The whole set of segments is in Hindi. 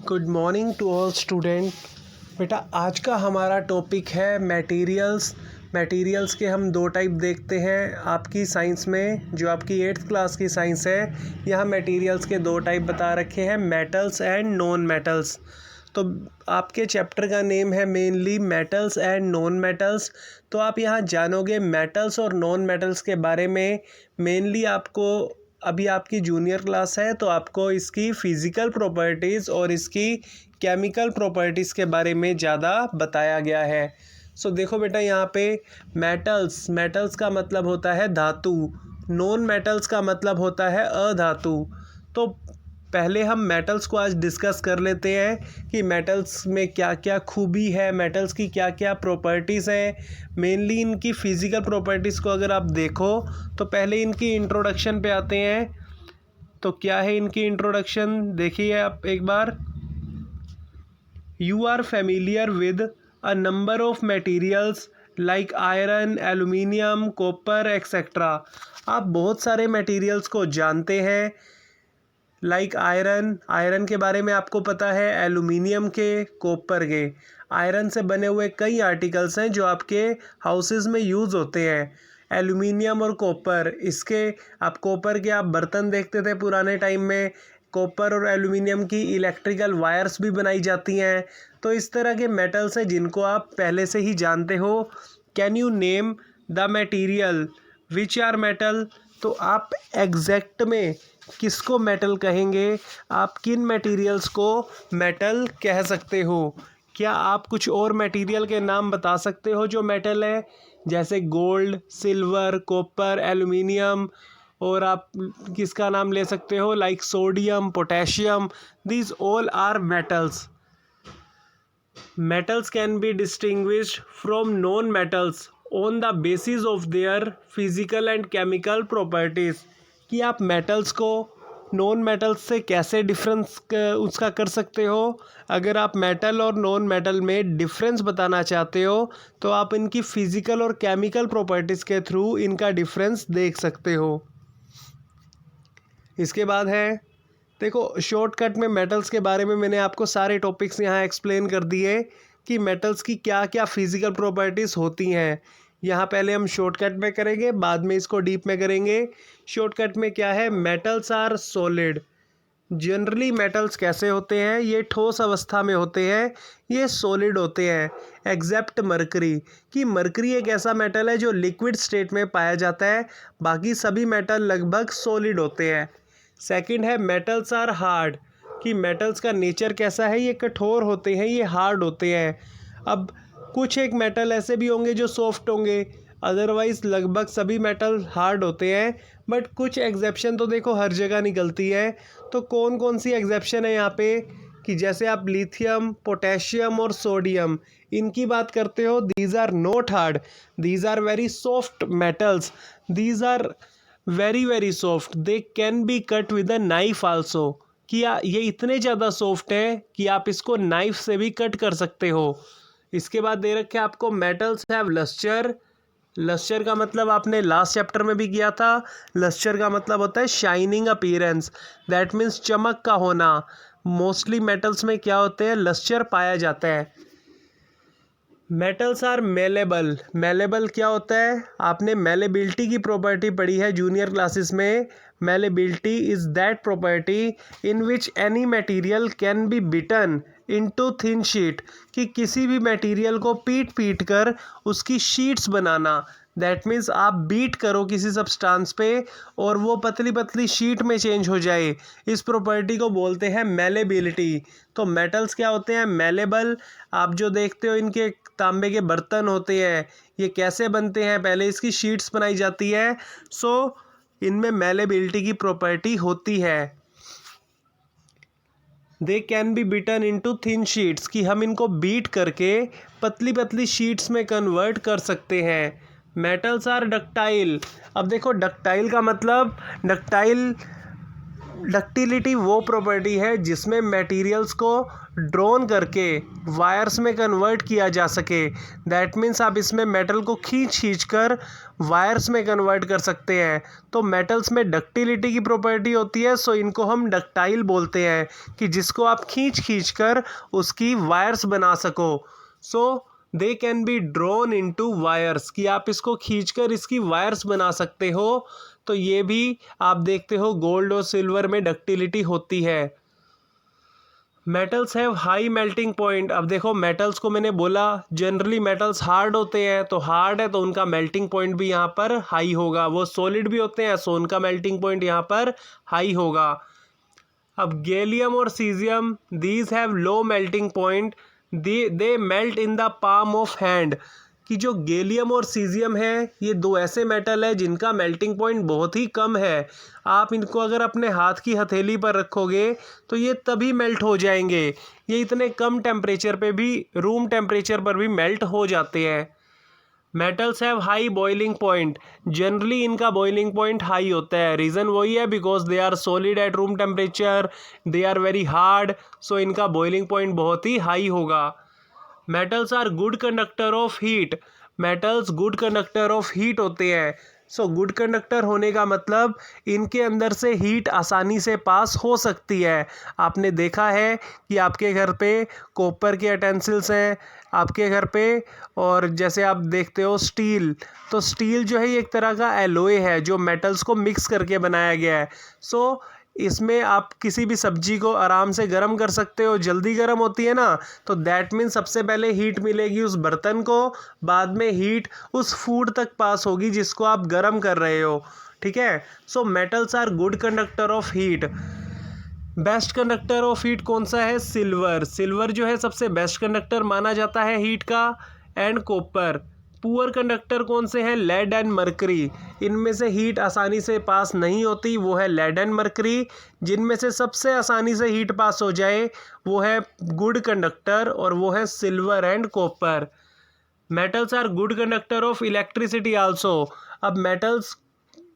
Good morning to all student. बेटा आज का हमारा टॉपिक है मटेरियल्स के हम दो टाइप देखते हैं आपकी साइंस में। जो आपकी 8th क्लास की साइंस है, यहाँ मटेरियल्स के दो टाइप बता रखे हैं, मेटल्स एंड नॉन मेटल्स। तो आपके चैप्टर का नेम है mainly metals and non metals. तो आप यहाँ जानोगे मेटल्स और नॉन मेटल्स के बारे में। मेनली आपको अभी आपकी जूनियर क्लास है तो आपको इसकी फ़िज़िकल प्रॉपर्टीज़ और इसकी केमिकल प्रॉपर्टीज़ के बारे में ज़्यादा बताया गया है। सो देखो बेटा, यहाँ पे मेटल्स का मतलब होता है धातु, नॉन मेटल्स का मतलब होता है अधातु। तो पहले हम मेटल्स को आज डिस्कस कर लेते हैं कि मेटल्स में क्या क्या खूबी है, मेटल्स की क्या क्या प्रॉपर्टीज़ हैं। मेनली इनकी फ़िज़िकल प्रॉपर्टीज़ को अगर आप देखो तो पहले इनकी इंट्रोडक्शन पे आते हैं। तो क्या है इनकी इंट्रोडक्शन, देखिए आप एक बार। You are familiar with a number of materials like iron, aluminium, copper etcetera. आप बहुत सारे मटेरियल्स को जानते हैं, लाइक आयरन के बारे में आपको पता है, एल्यूमिनियम के, कॉपर के। आयरन से बने हुए कई आर्टिकल्स हैं जो आपके हाउसेस में यूज़ होते हैं। एल्यूमिनियम और कॉपर, इसके आप कॉपर के आप बर्तन देखते थे पुराने टाइम में। कॉपर और एल्यूमिनियम की इलेक्ट्रिकल वायर्स भी बनाई जाती हैं। तो इस तरह के मेटल्स हैं जिनको आप पहले से ही जानते हो। Can you name the material which are metal. तो आप एग्जैक्ट में किसको मेटल कहेंगे, आप किन मटेरियल्स को मेटल कह सकते हो। क्या आप कुछ और मटेरियल के नाम बता सकते हो जो मेटल है, जैसे गोल्ड, सिल्वर, कॉपर, एल्यूमिनियम। और आप किसका नाम ले सकते हो, like sodium, potassium. These all are metals. Metals can be distinguished from non-metals on the basis of their physical and chemical properties। कि आप मेटल्स को नॉन मेटल्स से कैसे डिफरेंस उसका कर सकते हो। अगर आप मेटल और नॉन मेटल में डिफरेंस बताना चाहते हो तो आप इनकी फ़िज़िकल और केमिकल प्रॉपर्टीज़ के थ्रू इनका डिफरेंस देख सकते हो। इसके बाद है, देखो शॉर्टकट में मेटल्स के बारे में मैंने आपको सारे टॉपिक्स यहाँ एक्सप्लेन कर दिए कि मेटल्स की क्या क्या फिजिकल प्रॉपर्टीज़ होती हैं। यहाँ पहले हम शॉर्टकट में करेंगे, बाद में इसको डीप में करेंगे। शॉर्टकट में क्या है, metals are solid. Generally metals कैसे होते हैं, ये ठोस अवस्था में होते हैं, ये सॉलिड होते हैं, एक्सेप्ट मरकरी। कि मरकरी एक ऐसा मेटल है जो लिक्विड स्टेट में पाया जाता है, बाकी सभी मेटल लगभग सॉलिड होते हैं। सेकंड है मेटल्स आर हार्ड। कि मेटल्स का नेचर कैसा है, ये कठोर होते हैं, ये हार्ड होते हैं। अब कुछ एक मेटल ऐसे भी होंगे जो सॉफ्ट होंगे, अदरवाइज़ लगभग सभी मेटल हार्ड होते हैं। बट कुछ एग्जेप्शन तो देखो हर जगह निकलती है। तो कौन कौन सी एग्जेप्शन है यहाँ पे, कि जैसे आप लिथियम, पोटेशियम और सोडियम, इनकी बात करते हो, these are not hard, these are very soft metals, these are very very soft, they can be cut with a knife also. कि ये इतने ज़्यादा सॉफ्ट है कि आप इसको नाइफ से भी कट कर सकते हो। इसके बाद दे रखे आपको मेटल्स हैव लस्चर। लस्चर का मतलब आपने लास्ट चैप्टर में भी किया था। लस्चर का मतलब होता है शाइनिंग अपीयरेंस, दैट मीन्स चमक का होना। मोस्टली मेटल्स में क्या होते हैं, लस्चर पाया जाता है। Metals are malleable. मेलेबल क्या होता है, आपने मेलेबिलिटी की प्रॉपर्टी पढ़ी है जूनियर क्लासेस में। Malleability is that property in which any material can be beaten into thin sheet. कि किसी भी मटेरियल को पीट कर उसकी शीट्स बनाना, दैट मीन्स आप बीट करो किसी सब्सटेंस पे और वो पतली पतली शीट में चेंज हो जाए, इस प्रॉपर्टी को बोलते हैं मेलेबिलिटी। तो मेटल्स क्या होते हैं, मेलेबल। आप जो देखते हो इनके तांबे के बर्तन होते हैं, ये कैसे बनते हैं, पहले इसकी शीट्स बनाई जाती है। सो इनमें मेलेबिलिटी की प्रॉपर्टी होती है। They can be beaten into thin sheets. कि हम इनको बीट करके पतली पतली शीट्स में कन्वर्ट कर सकते हैं। Metals are ductile. अब देखो डक्टाइल का मतलब, डक्टाइल डक्टिलिटी वो प्रॉपर्टी है जिसमें मटेरियल्स को ड्रोन करके वायर्स में कन्वर्ट किया जा सके। दैट मीन्स आप इसमें मेटल को खींच कर वायर्स में कन्वर्ट कर सकते हैं। तो मेटल्स में डक्टिलिटी की प्रॉपर्टी होती है, सो इनको हम डक्टाइल बोलते हैं, कि जिसको आप खींच कर उसकी वायर्स बना सको। So they can be drawn into wires, कि आप इसको खींचकर इसकी वायर्स बना सकते हो। तो ये भी आप देखते हो गोल्ड और सिल्वर में डक्टिलिटी होती है। Metals have high melting point. अब देखो मेटल्स को मैंने बोला जनरली मेटल्स हार्ड होते हैं, तो हार्ड है तो उनका मेल्टिंग पॉइंट भी यहाँ पर हाई होगा। वो सॉलिड भी होते हैं, सो उनका मेल्टिंग पॉइंट यहाँ पर हाई होगा। अब गैलियम और caesium, these have low melting point, they melt in the palm of hand. कि जो गैलियम और सीजियम है ये दो ऐसे मेटल है जिनका मेल्टिंग पॉइंट बहुत ही कम है। आप इनको अगर अपने हाथ की हथेली पर रखोगे तो ये तभी मेल्ट हो जाएंगे। ये इतने कम टेम्परेचर पे भी, रूम टेम्परेचर पर भी मेल्ट हो जाते हैं। Metals have high boiling point, generally इनका बॉइलिंग पॉइंट हाई होता है। रीज़न वही है because they are solid at room temperature, they are very hard, so इनका बॉइलिंग पॉइंट बहुत ही हाई होगा। Metals are good conductor of heat, metals good conductor of heat होते हैं। सो गुड कंडक्टर होने का मतलब इनके अंदर से हीट आसानी से पास हो सकती है। आपने देखा है कि आपके घर पे कॉपर के यूटेंसिल्स हैं आपके घर पे, और जैसे आप देखते हो स्टील, तो स्टील जो है ये एक तरह का एलॉय है जो मेटल्स को मिक्स करके बनाया गया है। सो इसमें आप किसी भी सब्जी को आराम से गर्म कर सकते हो, जल्दी गर्म होती है ना, तो दैट मीन सबसे पहले हीट मिलेगी उस बर्तन को, बाद में हीट उस फूड तक पास होगी जिसको आप गर्म कर रहे हो। ठीक है। So metals are good conductor of heat. Best conductor of heat कौन सा है? सिल्वर। सिल्वर जो है सबसे बेस्ट कंडक्टर माना जाता है हीट का, एंड कॉपर। पुअर कंडक्टर कौन से हैं? Lead and mercury. इनमें से हीट आसानी से पास नहीं होती, वो है लेड एंड मरकरी। जिनमें से सबसे आसानी से हीट पास हो जाए वो है गुड कंडक्टर, और वो है silver and copper. Metals are good conductor of electricity also. अब metals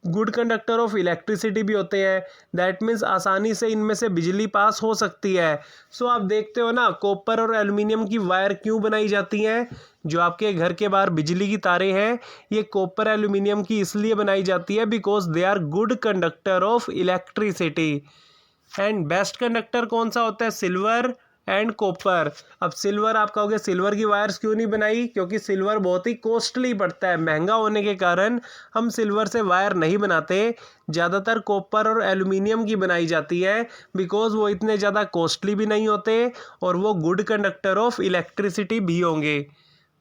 good conductor of electricity भी होते हैं, दैट मीन्स आसानी से इनमें से बिजली पास हो सकती है। सो आप देखते हो ना कॉपर और एल्युमिनियम की वायर क्यों बनाई जाती हैं? जो आपके घर के बाहर बिजली की तारें हैं ये कॉपर एल्युमिनियम की इसलिए बनाई जाती है because they are good conductor of electricity. And best conductor कौन सा होता है? Silver and copper. अब सिल्वर, आप कहोगे सिल्वर की वायर्स क्यों नहीं बनाई? क्योंकि सिल्वर बहुत ही कॉस्टली पड़ता है, महंगा होने के कारण हम सिल्वर से वायर नहीं बनाते। ज़्यादातर कॉपर और एल्युमिनियम की बनाई जाती है बिकॉज वो इतने ज़्यादा कॉस्टली भी नहीं होते और वो गुड कंडक्टर ऑफ इलेक्ट्रिसिटी भी होंगे।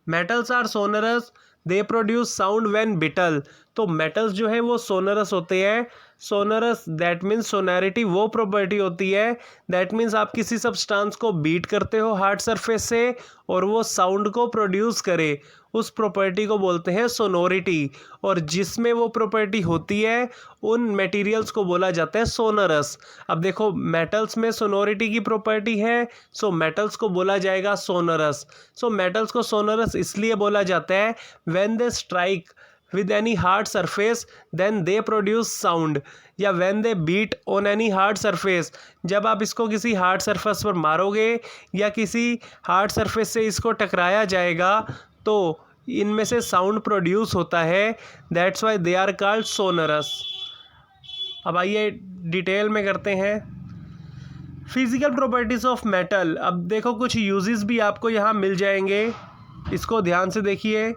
Metals are sonorous, they produce sound when beaten. तो मेटल्स जो है वो सोनरस होते हैं। सोनरस दैट मीन्स सोनैरिटी वो प्रॉपर्टी होती है, दैट मीन्स आप किसी सब्सटेंस को बीट करते हो हार्ड सरफेस से और वो साउंड को प्रोड्यूस करे, उस प्रॉपर्टी को बोलते हैं सोनोरिटी। और जिसमें वो प्रॉपर्टी होती है उन मटेरियल्स को बोला जाता है सोनरस। अब देखो मेटल्स में सोनोरिटी की प्रॉपर्टी है, सो मेटल्स को बोला जाएगा सोनरस। सो मेटल्स को सोनरस इसलिए बोला जाता है when they strike with any hard surface then they produce sound, या when they beat on any hard surface, जब आप इसको किसी हार्ड सरफेस पर मारोगे या किसी हार्ड सरफेस से इसको टकराया जाएगा तो इनमें से साउंड प्रोड्यूस होता है, that's why they are called sonorous. अब आइए डिटेल में करते हैं फिजिकल प्रॉपर्टीज ऑफ मेटल। अब देखो कुछ यूजेस भी आपको यहाँ मिल जाएंगे, इसको ध्यान से देखिए।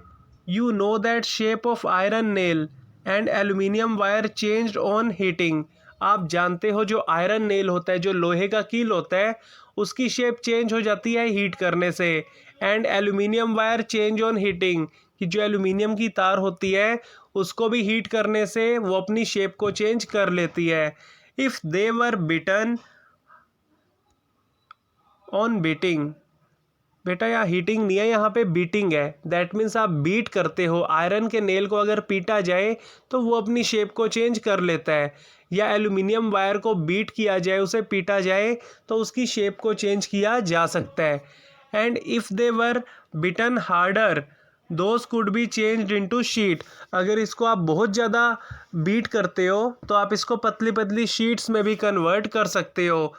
You know that shape of iron nail and aluminium wire changed on heating। आप जानते हो जो आयरन नेल होता है, जो लोहे का कील होता है, उसकी शेप चेंज हो जाती है हीट करने से। And aluminium wire change on heating, कि जो एल्यूमिनियम की तार होती है उसको भी हीट करने से वो अपनी शेप को चेंज कर लेती है। If they were beaten on beating, बेटा यहाँ हीटिंग नहीं है, यहाँ पे बीटिंग है। दैट मीन्स आप बीट करते हो, आयरन के नेल को अगर पीटा जाए तो वो अपनी शेप को चेंज कर लेता है, या एल्यूमिनियम वायर को बीट किया जाए, उसे पीटा जाए तो उसकी शेप को चेंज किया जा सकता है। And if they were beaten harder those could be changed into sheet. अगर इसको आप बहुत ज़्यादा बीट करते हो तो आप इसको पतली पतली शीट्स में भी कन्वर्ट कर सकते हो।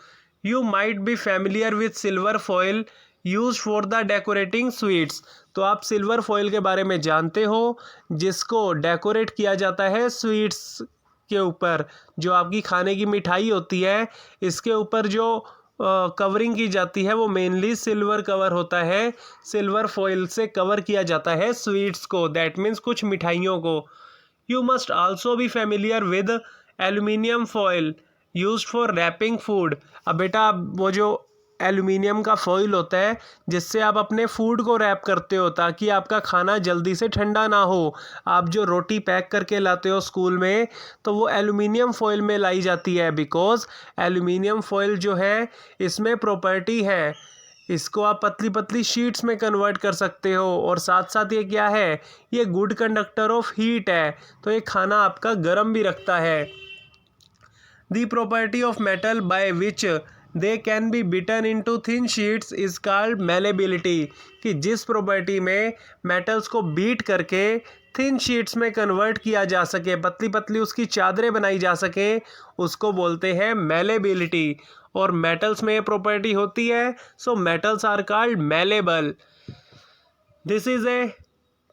You might be familiar with silver foil use for the decorating sweets. तो आप सिल्वर फॉयल के बारे में जानते हो जिसको डेकोरेट किया जाता है स्वीट्स के ऊपर। जो आपकी खाने की मिठाई होती है इसके ऊपर जो कवरिंग की जाती है वो मेनली सिल्वर कवर होता है। सिल्वर फॉइल से कवर किया जाता है स्वीट्स को, दैट मीन्स कुछ मिठाइयों को। You must also be familiar with aluminium foil used for wrapping food. अब बेटा वो जो एल्यूमिनियम का फॉइल होता है जिससे आप अपने फूड को रैप करते हो ताकि आपका खाना जल्दी से ठंडा ना हो। आप जो रोटी पैक करके लाते हो स्कूल में तो वो एल्यूमिनियम फॉइल में लाई जाती है, बिकॉज एल्यूमिनियम फॉइल जो है इसमें प्रॉपर्टी है, इसको आप पतली पतली शीट्स में कन्वर्ट कर सकते हो। और साथ साथ ये क्या है, ये गुड कंडक्टर ऑफ हीट है, तो ये खाना आपका गर्म भी रखता है। The property of metal by which they can be beaten into thin sheets is called malleability. कि जिस प्रॉपर्टी में मेटल्स को बीट करके थिन शीट्स में कन्वर्ट किया जा सके, पतली पतली उसकी चादरें बनाई जा सके, उसको बोलते हैं मेलेबिलिटी। और मेटल्स में ये प्रॉपर्टी होती है, so metals are called malleable. This is a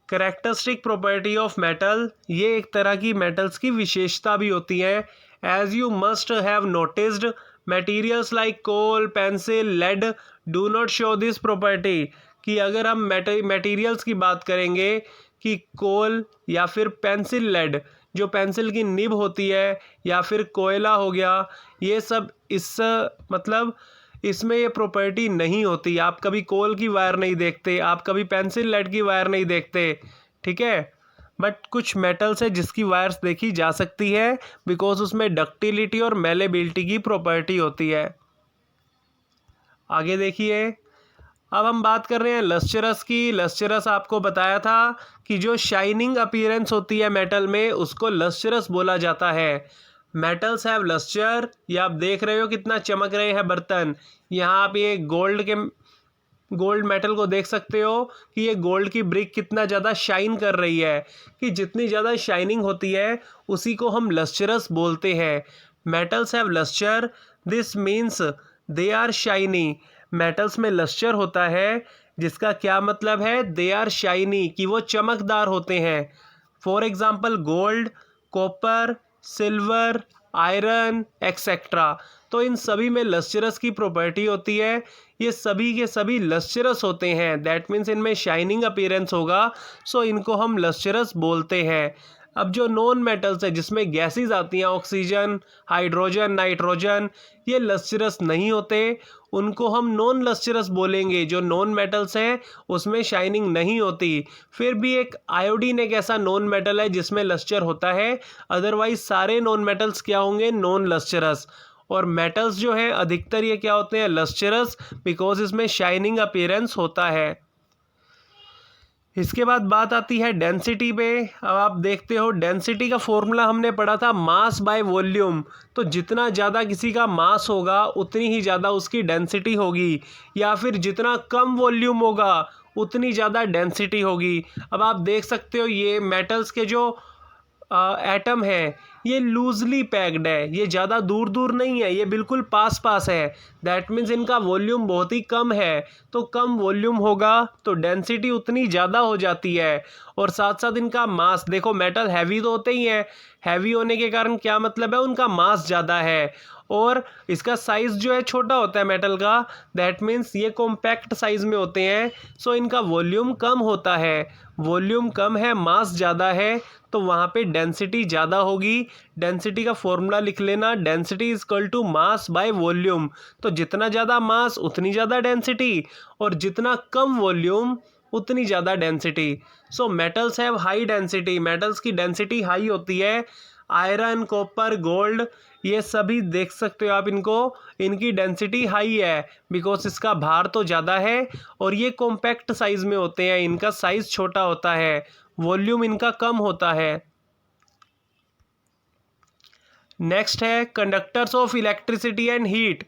characteristic property of metal. ये एक तरह की मेटल्स की विशेषता भी होती है। As you must have noticed materials like coal, pencil, lead do not show this property. कि अगर हम मटेरियल्स की बात करेंगे कि कोल या फिर पेंसिल लेड, जो पेंसिल की निब होती है, या फिर कोयला हो गया, ये सब इस मतलब इसमें ये प्रॉपर्टी नहीं होती। आप कभी कोल की वायर नहीं देखते, आप कभी पेंसिल लेड की वायर नहीं देखते, ठीक है। बट कुछ मेटल्स है जिसकी वायर्स देखी जा सकती है बिकॉज उसमें डक्टिलिटी और मेलेबिलिटी की प्रॉपर्टी होती है। आगे देखिए, अब हम बात कर रहे हैं लस्चरस की। लस्चरस आपको बताया था कि जो शाइनिंग अपीयरेंस होती है मेटल में उसको लस्चरस बोला जाता है। Metals have lustre. ये आप देख रहे हो कितना चमक रहे हैं बर्तन। यहाँ आप ये गोल्ड मेटल को देख सकते हो कि ये गोल्ड की ब्रिक कितना ज़्यादा शाइन कर रही है। कि जितनी ज़्यादा शाइनिंग होती है उसी को हम लस्चरस बोलते हैं। Metals have lustre, this means they are shiny. Metals में लस्चर होता है जिसका क्या मतलब है, दे आर शाइनी, कि वो चमकदार होते हैं। For example gold, copper, silver, iron etcetera. तो इन सभी में लस्चरस की प्रॉपर्टी होती है। ये सभी के सभी लस्चरस होते हैं, दैट मीन्स इनमें शाइनिंग अपीयरेंस होगा, सो इनको हम लस्चरस बोलते हैं। अब जो नॉन मेटल्स है जिसमें गैसेस आती हैं, ऑक्सीजन, हाइड्रोजन, नाइट्रोजन, ये लस्चरस नहीं होते, उनको हम नॉन लस्चरस बोलेंगे। जो नॉन मेटल्स हैं उसमें शाइनिंग नहीं होती। फिर भी एक आयोडीन एक ऐसा नॉन मेटल है जिसमें लस्चर होता है, अदरवाइज सारे नॉन मेटल्स क्या होंगे, नॉन लस्चरस। और मेटल्स जो हैं अधिकतर ये क्या होते हैं, लस्चरस, बिकॉज इसमें शाइनिंग अपीयरेंस होता है। इसके बाद बात आती है डेंसिटी पे। अब आप देखते हो डेंसिटी का फॉर्मूला हमने पढ़ा था मास बाय वॉल्यूम। तो जितना ज़्यादा किसी का मास होगा उतनी ही ज़्यादा उसकी डेंसिटी होगी, या फिर जितना कम वॉल्यूम होगा उतनी ज़्यादा डेंसिटी होगी। अब आप देख सकते हो ये मेटल्स के जो एटम है ये लूजली पैक्ड है, ये ज़्यादा दूर दूर नहीं है, ये बिल्कुल पास पास है। दैट मीन्स इनका वॉल्यूम बहुत ही कम है। तो कम वॉल्यूम होगा तो डेंसिटी उतनी ज़्यादा हो जाती है। और साथ साथ इनका मास, देखो मेटल हैवी तो होते ही हैं, हैवी होने के कारण क्या मतलब है, उनका मास ज़्यादा है। और इसका साइज़ जो है छोटा होता है मेटल का, दैट मीन्स ये कॉम्पैक्ट साइज़ में होते हैं, सो इनका वॉल्यूम कम होता है। वॉल्यूम कम है, मास ज़्यादा है, तो वहाँ पे डेंसिटी ज़्यादा होगी। डेंसिटी का फॉर्मूला लिख लेना, density is equal to mass by volume. तो जितना ज़्यादा मास उतनी ज़्यादा डेंसिटी, और जितना कम वॉल्यूम उतनी ज़्यादा density. So metals have high density, metals की डेंसिटी हाई होती है। आयरन, कॉपर, गोल्ड, ये सभी देख सकते हो आप इनको, इनकी डेंसिटी हाई है बिकॉज इसका भार तो ज़्यादा है, और ये कॉम्पैक्ट साइज़ में होते हैं, इनका साइज़ छोटा होता है, वॉल्यूम इनका कम होता है। नेक्स्ट है conductors of electricity and heat.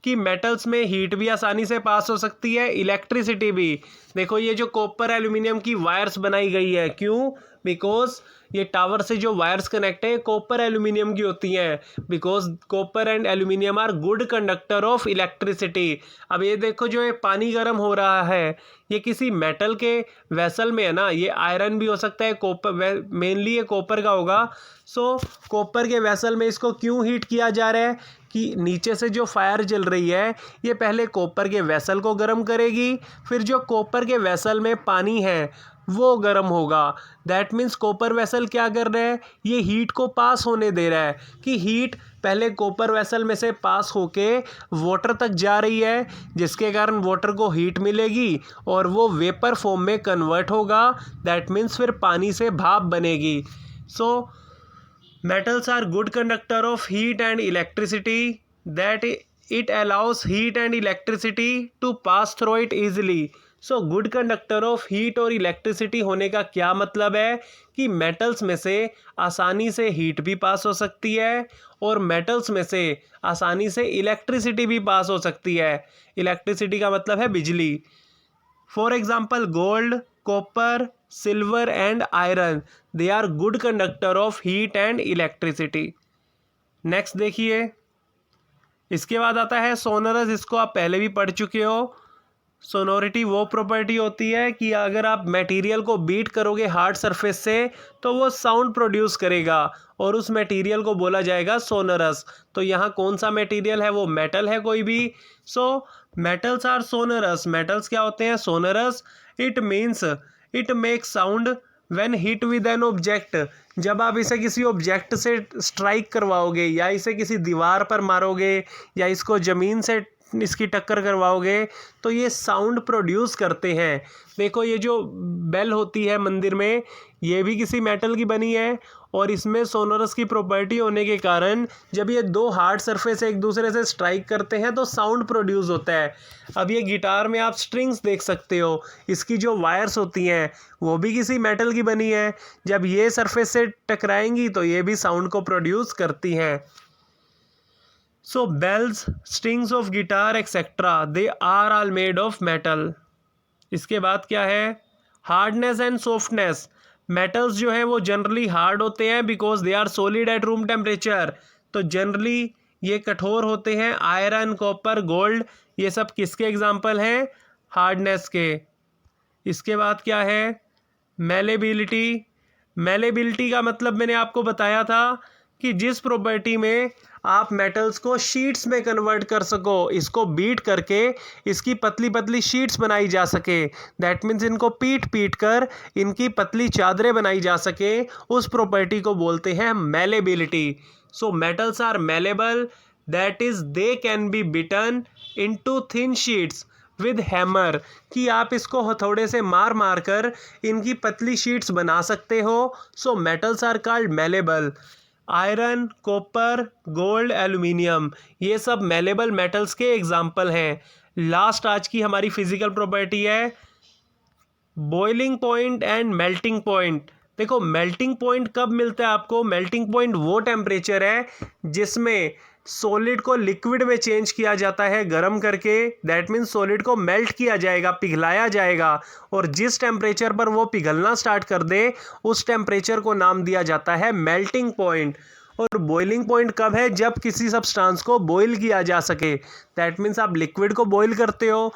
कि मेटल्स में हीट भी आसानी से पास हो सकती है, इलेक्ट्रिसिटी भी। देखो ये जो कॉपर एल्यूमिनियम की वायर्स बनाई गई है, क्यों? बिकॉज ये टावर से जो वायर्स कनेक्ट है कॉपर एल्यूमिनियम की होती हैं, because copper and aluminium are good conductor of electricity. अब ये देखो जो ये पानी गर्म हो रहा है ये किसी मेटल के वेसल में है ना, ये आयरन भी हो सकता है, कॉपर मेनली ये कॉपर का होगा। सो कॉपर के वेसल में इसको क्यों हीट किया जा रहा है कि नीचे से जो फायर जल रही है ये पहले कॉपर के वेसल को गर्म करेगी, फिर जो कॉपर के वेसल में पानी है वो गर्म होगा। दैट मीन्स कॉपर वेसल क्या कर रहा है, ये हीट को पास होने दे रहा है कि हीट पहले कॉपर वेसल में से पास होके वाटर तक जा रही है, जिसके कारण वाटर को हीट मिलेगी और वो वेपर फॉर्म में कन्वर्ट होगा। दैट मीन्स फिर पानी से भाप बनेगी। सो metals are good conductor of heat and electricity, that it allows heat and electricity to pass through it easily. So good conductor of heat और electricity होने का क्या मतलब है कि metals में से आसानी से heat भी पास हो सकती है और metals में से आसानी से electricity भी पास हो सकती है। electricity का मतलब है बिजली। For example, gold, copper, silver and iron, they are good conductor of heat and electricity. Next देखिए, इसके बाद आता है सोनरस। इसको आप पहले भी पढ़ चुके हो। सोनोरिटी वो प्रॉपर्टी होती है कि अगर आप मटेरियल को बीट करोगे हार्ड सरफेस से तो वो साउंड प्रोड्यूस करेगा और उस मटेरियल को बोला जाएगा सोनरस। तो यहाँ कौन सा मटेरियल है, वो मेटल है कोई भी। So metals are sonorous. Metals क्या होते हैं? Sonorous. It means it make sound when hit with an object. जब आप इसे किसी ऑब्जेक्ट से स्ट्राइक करवाओगे या इसे किसी दीवार पर मारोगे या इसको ज़मीन से इसकी टक्कर करवाओगे तो ये साउंड प्रोड्यूस करते हैं। देखो ये जो बेल होती है मंदिर में ये भी किसी मेटल की बनी है और इसमें सोनोरस की प्रॉपर्टी होने के कारण जब ये दो हार्ड सरफेस एक दूसरे से स्ट्राइक करते हैं तो साउंड प्रोड्यूस होता है। अब ये गिटार में आप स्ट्रिंग्स देख सकते हो, इसकी जो वायर्स होती हैं वो भी किसी मेटल की बनी है। जब ये सरफेस से टकराएंगी तो ये भी साउंड को प्रोड्यूस करती हैं। So bells, strings of guitar etc. they are all made of metal. इसके बाद क्या है? Hardness and softness. मेटल्स जो है वो जनरली हार्ड होते हैं because they are solid at room temperature. तो जनरली ये कठोर होते हैं। आयरन, कॉपर, गोल्ड ये सब किसके एग्जाम्पल हैं? हार्डनेस के। इसके बाद क्या है? मेलेबिलिटी। मेलेबिलिटी का मतलब मैंने आपको बताया था कि जिस प्रॉपर्टी में आप मेटल्स को शीट्स में कन्वर्ट कर सको, इसको बीट करके इसकी पतली पतली शीट्स बनाई जा सके। दैट मीन्स इनको पीट पीट कर इनकी पतली चादरें बनाई जा सके, उस प्रॉपर्टी को बोलते हैं malleability. So metals are malleable, that is they can be beaten into thin sheets with hammer, कि आप इसको हथौड़े से मार मार कर इनकी पतली शीट्स बना सकते हो। So metals are called malleable. Iron, copper, gold, aluminium ये सब मेलेबल मेटल्स के एग्जाम्पल हैं। लास्ट आज की हमारी फिजिकल प्रॉपर्टी है boiling point and melting point. देखो मेल्टिंग पॉइंट कब मिलता है आपको? मेल्टिंग पॉइंट वो टेम्परेचर है जिसमें सॉलिड को लिक्विड में चेंज किया जाता है गर्म करके। दैट मीन्स सॉलिड को मेल्ट किया जाएगा, पिघलाया जाएगा, और जिस टेम्परेचर पर वो पिघलना स्टार्ट कर दे उस टेम्परेचर को नाम दिया जाता है मेल्टिंग पॉइंट। और बॉइलिंग पॉइंट कब है? जब किसी सब्सटेंस को बॉईल किया जा सके। दैट मीन्स आप लिक्विड को बॉईल करते हो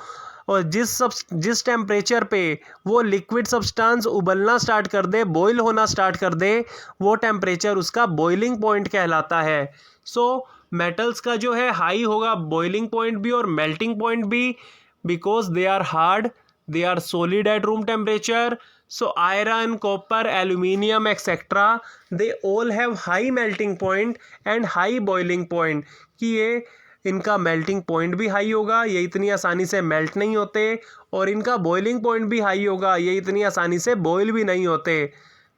और जिस टेम्परेचर पे वो लिक्विड सब्सटेंस उबलना स्टार्ट कर दे, बॉईल होना स्टार्ट कर दे, वो टेम्परेचर उसका बॉइलिंग पॉइंट कहलाता है। सो मेटल्स का जो है हाई होगा बॉइलिंग पॉइंट भी और मेल्टिंग पॉइंट भी, because they are hard, they are solid at room temperature. So iron, copper, aluminium etcetera they all have high melting point and high boiling point, कि ये इनका मेल्टिंग पॉइंट भी हाई होगा, ये इतनी आसानी से मेल्ट नहीं होते, और इनका बॉइलिंग पॉइंट भी हाई होगा, ये इतनी आसानी से बॉईल भी नहीं होते।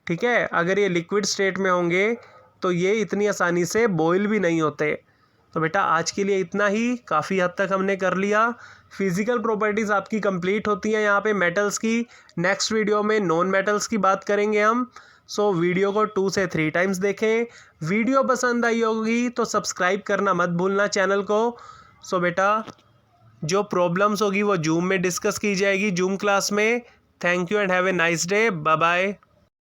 ठीक है, अगर ये लिक्विड स्टेट में होंगे तो ये इतनी आसानी से बॉईल भी नहीं होते। तो बेटा आज के लिए इतना ही, काफ़ी हद तक हमने कर लिया। फिजिकल प्रॉपर्टीज़ आपकी कंप्लीट होती हैं यहाँ पे मेटल्स की। नेक्स्ट वीडियो में नॉन मेटल्स की बात करेंगे हम। सो वीडियो को 2 से 3 टाइम्स देखें। वीडियो पसंद आई होगी तो सब्सक्राइब करना मत भूलना चैनल को। सो बेटा जो प्रॉब्लम्स होगी वो जूम में डिस्कस की जाएगी, जूम क्लास में। Thank you and have a nice day, bye bye.